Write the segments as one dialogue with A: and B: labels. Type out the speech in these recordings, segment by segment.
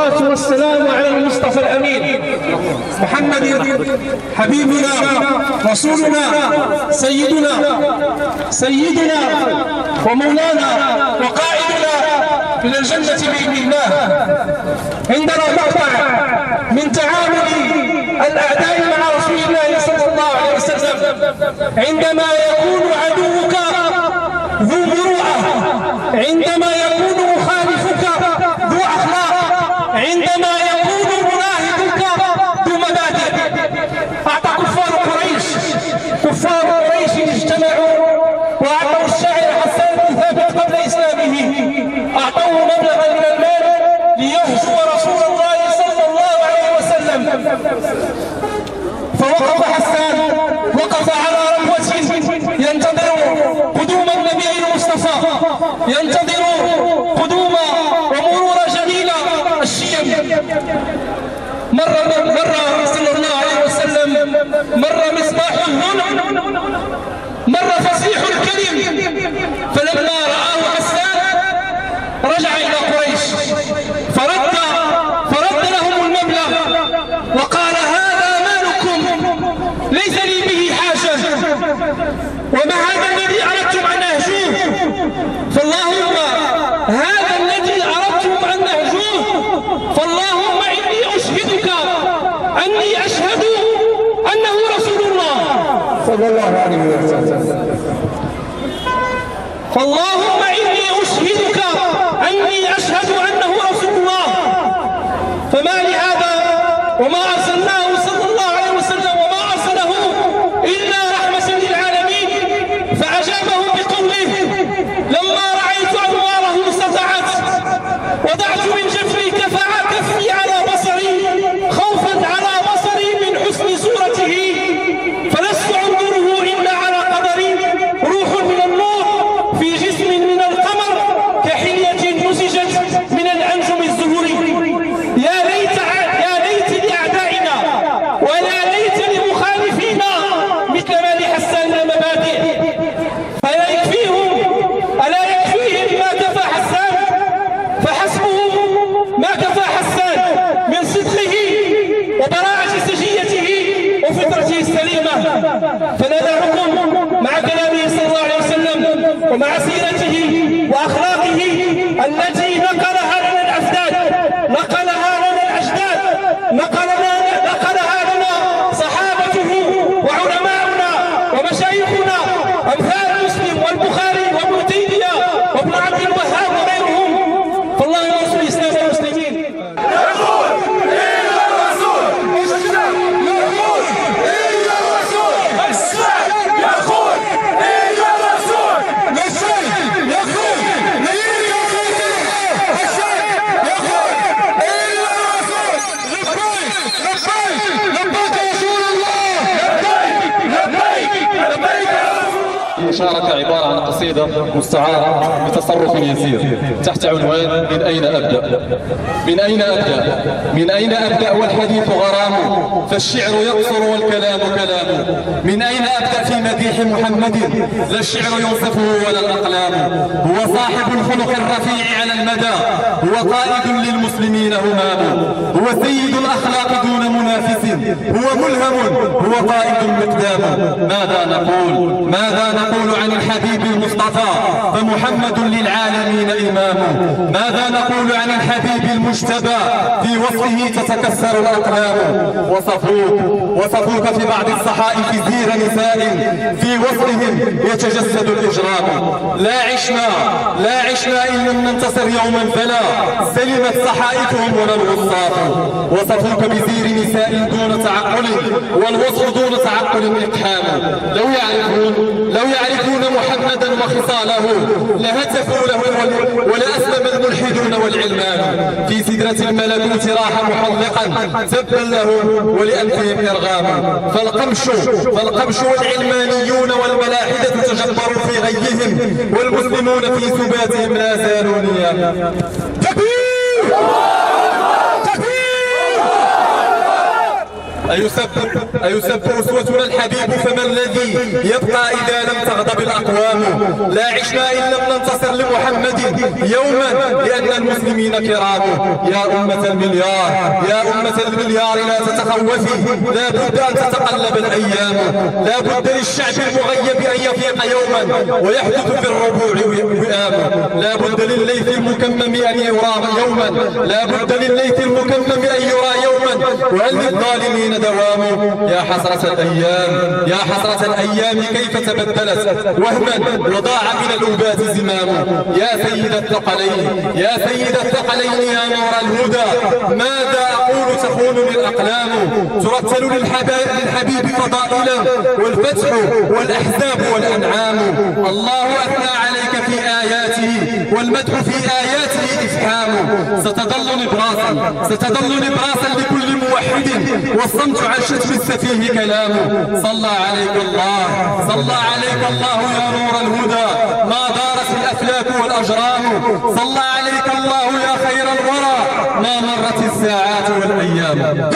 A: والصلاة والسلام على المصطفى الأمين محمد حبيبنا رسولنا سيدنا ومولانا وقائدنا إلى الجنة بإذن الله. عندنا مقطع من تعامل الأعداء مع رسول الله صلى الله عليه وسلم عندما يكون عدوك ذو مروءة، عندما يكون مخالفك ذو أخلاق، عندما يكون مناهضك ذو مبادئ. أعطى كفار قريش اجتمعوا وأعطوا الشاعر حسان بن ثابت قبل إسلامه، أعطوه مبلغا من المال ليهجو رسول الله صلى الله عليه وسلم. فوقف حسان، وقف على ربوة ينتظر قدوم النبي المصطفى، ينتظر قدوم ومرور جميل الشيم. مر صلى الله عليه وسلم، مر مصباح الهدى، مر فصيح الكلم. فلما رآه حسان رجع إلى قريش فرد لهم المبلغ وقال: هذا مالكم ليس لي به حاجة، وما هذا الذي أردتم أن أهجوه؟ فاللهم هذا الذي أردتم أن أهجوه، فاللهم إني أشهدك أني أشهد أنه رسول الله صلى الله عليه وسلم. فاللهم إني أشهدك أني أشهد أنه رسول الله. فما لهذا وما أرسلناه صلى الله عليه وسلم وما أرسله إلا رحمة للعالمين. فأجابهم بقوله: لما رأيت أنواره سطعت وضعت من جفري كفي على بصري خوفا على بصري من حسن صورته، فلست أنظره إلا على قدري، روح من النور في جسم من القمر كحلية نسجت من الأنجم الزهري. يا ليت لأعدائنا ويا ليت لمخالفينا مثل ما لحسان المبادئ. ألا يكفيهم ما كفى حسان؟ فحسبه ما كفى حسان من صدقه وبراعة سجيته وفطرته السليمة. فندعكم مع كلامه صلى الله عليه وسلم ومع سيرته وأخلاقه التي نقلها لنا الأجداد، نقلها لنا الأجداد، نقلها لنا صحابته وعلماؤنا ومشايخنا أمثال مسلم والبخاري وابن تيمية وابن عبد الوهاب وغيرهم. فالله ينصر الإسلام والمسلمين.
B: يقول إلا الرسول، الإسلام يقول إلا الرسول، الإسلام يقول إلا الرسول، الإسلام يقول إلا الرسول، الإسلام يقول إلا الرسول. لبيك يا رسول الله، لبيك يا رسول الله.
C: المشاركة عبارة عن قصيدة مستعارة بتصرف يسير تحت عنوان: من أين أبدأ؟ من أين أبدأ والحديث غرام، فالشعر يقصر والكلام كلام. من أين أبدأ في مديح محمد؟ لا الشعر ينصفه ولا الأقلام. هو صاحب الخلق الرفيع على المدى، هو قائد للمسلمين همام، هو سيد الأخلاق دون منافس، هو ملهم، هو قائد مقدام. ماذا نقول عن الحبيب المصطفى؟ فمحمد للعالمين إمام. ماذا نقول عن الحبيب المجتبى؟ في وصفه تتكسر الأقلام. وصفوك في بعض الصحائف زير نساء، في وصفهم يتجسد الإجرام. لا عشنا إن لم ننتصر يوما فلا سلمت صحائفهم ولا الوصاف. وصفوك بزير نساء دون تعقل، والوصف دون تعقل إقحام. لو يعرفون محمدا وخصاله لهتفوا له ولأسلم الملحدون والعلمان. في سدرة الملكوت راح محلقا تبا له ولأنفهم إرغاما. فالقمش والعلمانيون والملاحدة تجبروا في غيهم، والمسلمون في سباتهم لا زالوا نياما. تكبير! أيسب أسوتنا الحبيب فما الذي يبقى إذا لم تغضب الأقوام؟ لا عشنا إن لم ننتصر لمحمد يوما لأن المسلمين كرام. يا أمة المليار، يا أمة المليار لا تتخوفي، لا بد أن تتقلب الأيام، لا بد للشعب المغيب أن يفيق يوما ويحدث في الربوع وئام. لا بد للليث المكمم أن يرى يوما، لا بد للليث المكمم أن يرى يوما، وهل للظالمين دوام؟ يا حسرة الأيام، يا حسرة الأيام كيف تبدلت وهما وضاع من الأبات زمام. يا سيد الثقلين، يا سيد الثقلين يا نور الهدى، ماذا أقول تخونني الأقلام؟ ترتل للحبيب فضائلا والفتح والأحزاب والأنعام. الله أثنى عليك في آياته والمدح في آياته إفحام. ستظل نبراسا لكل موحد، والصمت عن شتم السفيه كلام. صلى عليك الله، صلى عليك الله يا نور الهدى، ما دارت الأفلاك والأجرام. صلى عليك الله يا خير الورى، ما مرت الساعات والأيام.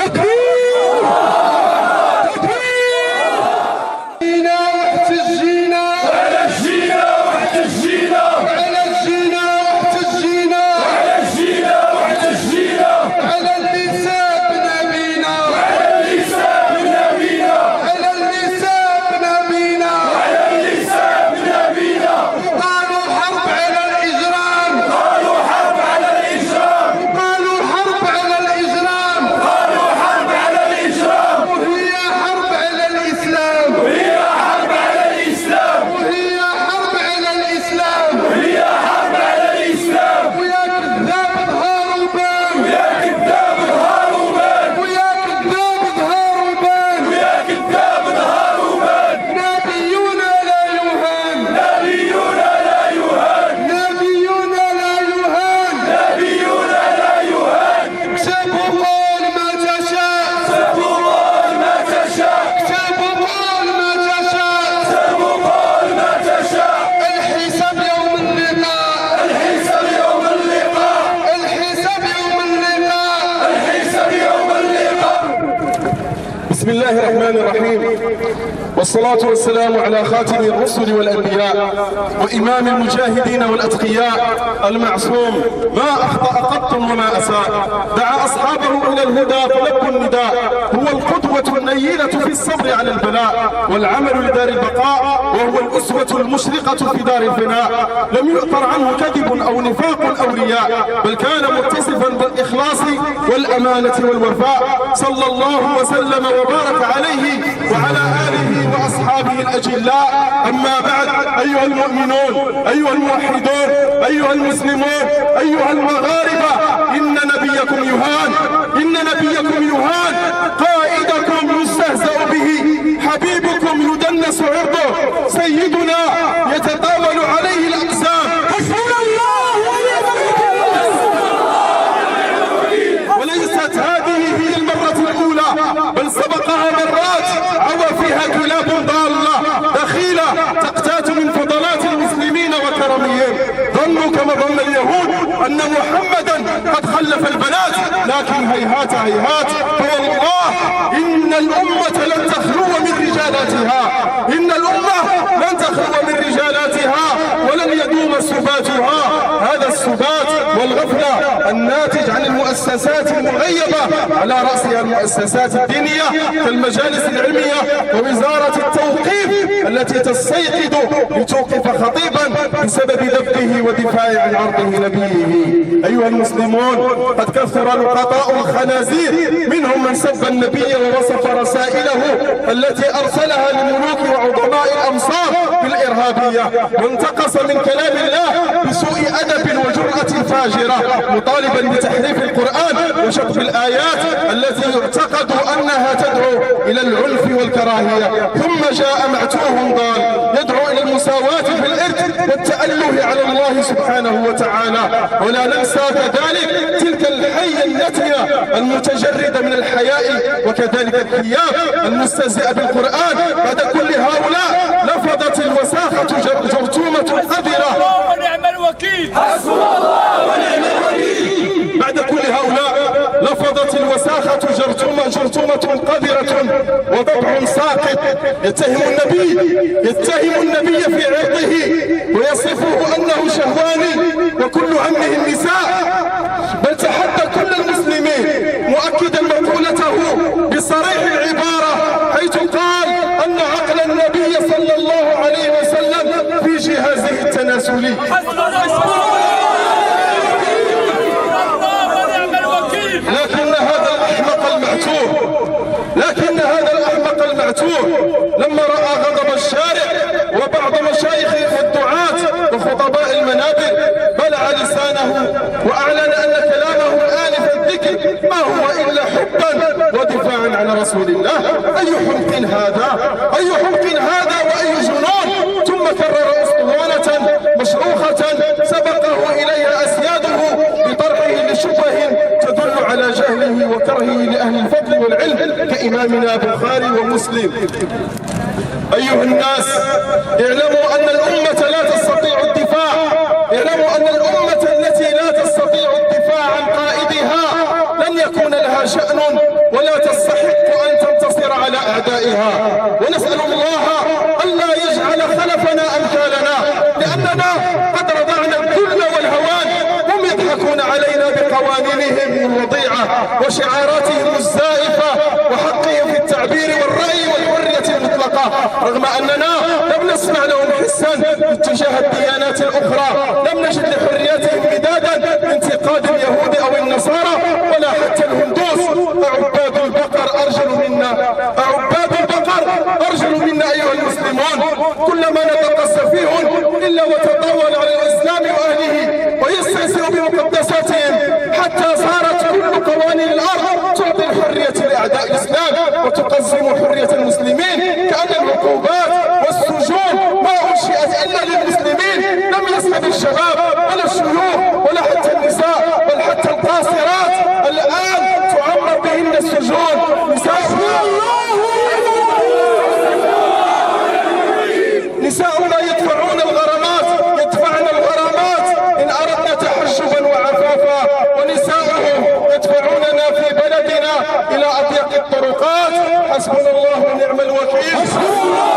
B: بسم الله الرحمن الرحيم، والصلاة والسلام على خاتم الرسل والأنبياء وإمام المجاهدين والأتقياء المعصوم، ما أخطأ قط وما أساء. دعا أصحابه إلى الهدى فلبوا النداء، هو القدوة النيلة في الصبر على البلاء والعمل لدار البقاء، وهو الأسوة المشرقة في دار الفناء. لم يؤثر عنه كذب أو نفاق أو رياء، بل كان متصفا بالإخلاص والأمانة والوفاء، صلى الله وسلم وبارك عليه وعلى آله وأصحابه الأجلاء. أما بعد، أيها المؤمنون، أيها الموحدون، أيها المسلمون، أيها المغاربة، إن نبيكم يهان، إن نبيكم يهان، قائدكم يستهزأ به، حبيبكم يدنس عرضه، سيدنا يتطاول عليه الأقسام. حسبنا الله ونعم الوكيل. وليست هذه هي المرة الأولى، بل سبقها مرات عوى فيها كلاب ضالة دخيلة تقتات من فضلات المسلمين وكرمهم. ظنوا كما ظن اليهود أن محمدا قد خلف البنات، لكن هيهات هيهات، فوالله إن الأمة لن تخلو من رجالاتها، إن الأمة لن تخلو من رجالاتها ولن يدوم سباتها. هذا السبات والغفلة الناتج عن المؤسسات المغيبة، على رأسها المؤسسات الدينية كالمجالس العلمية ووزارة التوقيف التي تستيقظ لتوقف خطيبا بسبب ذبحه ودفاع عن عرضه نبيه. أيها المسلمون، قد كثر لقطاء الخنازير، منهم من سب النبي ووصف رسائله التي أرسلها لملوك وعظماء الأمصار بالإرهابية، وانتقص من كلام الله بسوء أدب وجرأة فاجرة، مطالبا بتحريف القرآن وشطب الآيات التي يعتقد أنها تدعو إلى العنف والكراهية. ثم جاء معتوه ضال يدعو إلى المساواة في الإرث والتأله على الله سبحانه وتعالى. ولا ننسى كذلك تلك الحية النتنة المتجردة من الحياء وكذلك الثياب المستهزئة بالقرآن. بعد كل هؤلاء لفظت الوساخة جرثومة قذرة.
D: ونعم الوكيل،
B: حسبنا الله ونعم الوكيل. بعد كل هؤلاء لفظت الوساخة جرثومة خرطومة قذرة وضبع ساقط. يتهم النبي في عرضه ويصفه أنه شهواني وكل همه النساء، بل تحدى كل المسلمين مؤكدا مقولته بصريح العبارة، حيث قال أن عقل النبي صلى الله عليه وسلم في جهازه التناسلي. لكن هذا الأحمق المعتوه لما رأى غضب الشارع وبعض مشايخ والدعاة وخطباء المنابر بلع لسانه وأعلن أن كلامه آنف الذكر ما هو إلا حبا ودفاعا عن رسول الله. أي حمق هذا وأي جنون! ثم كرر أسطوانة مشروخة سبقه إليها أسياده بطرحه لشبه تدل على جهله وكرهه لأهل الفضل والعلم كإمامنا البخاري ومسلم. أيها الناس، اعلموا أن الأمة لا تستطيع الدفاع، اعلموا أن الأمة التي لا تستطيع الدفاع عن قائدها لن يكون لها شأن ولا تستحق أن تنتصر على أعدائها. ونسأل الله ألا يجعل خلفنا أمثالنا، لأننا قد رضعنا الذل والهوان. هم يضحكون علينا بقوانينهم الوضيعة وشعاراتهم الزائفة وحقهم في التعبير والرأي والحرية المطلقة، رغم أننا لم نسمع لهم حسا اتجاه الديانات الأخرى، لم نجد لحرياتهم مدادا انتقاد اليهود أو النصارى ولا حتى الهندوس. أعباد البقر أرجل منا أيها المسلمون. كلما نطق السفيه إلا وتطاول على الإسلام وأهله ويستهزئ بمقدساتهم، حتى صارت كل قوانين الأرض تعطي الحرية لأعداء الإسلام وتقزم حرية المسلمين، كأن العقوبات والسجون ما أنشئت إلا للمسلمين، لم يسمح الشباب ولا الشيوخ ولا حتى النساء، بل حتى القاصرات الآن تعمر بهن السجون. نساؤنا يدفعن الغرامات إن أردنا تحجبا وعفافا، ونساؤهم يدفعوننا في بلدنا إلى أضيق الطرقات. حسبنا الله ونعم الوكيل.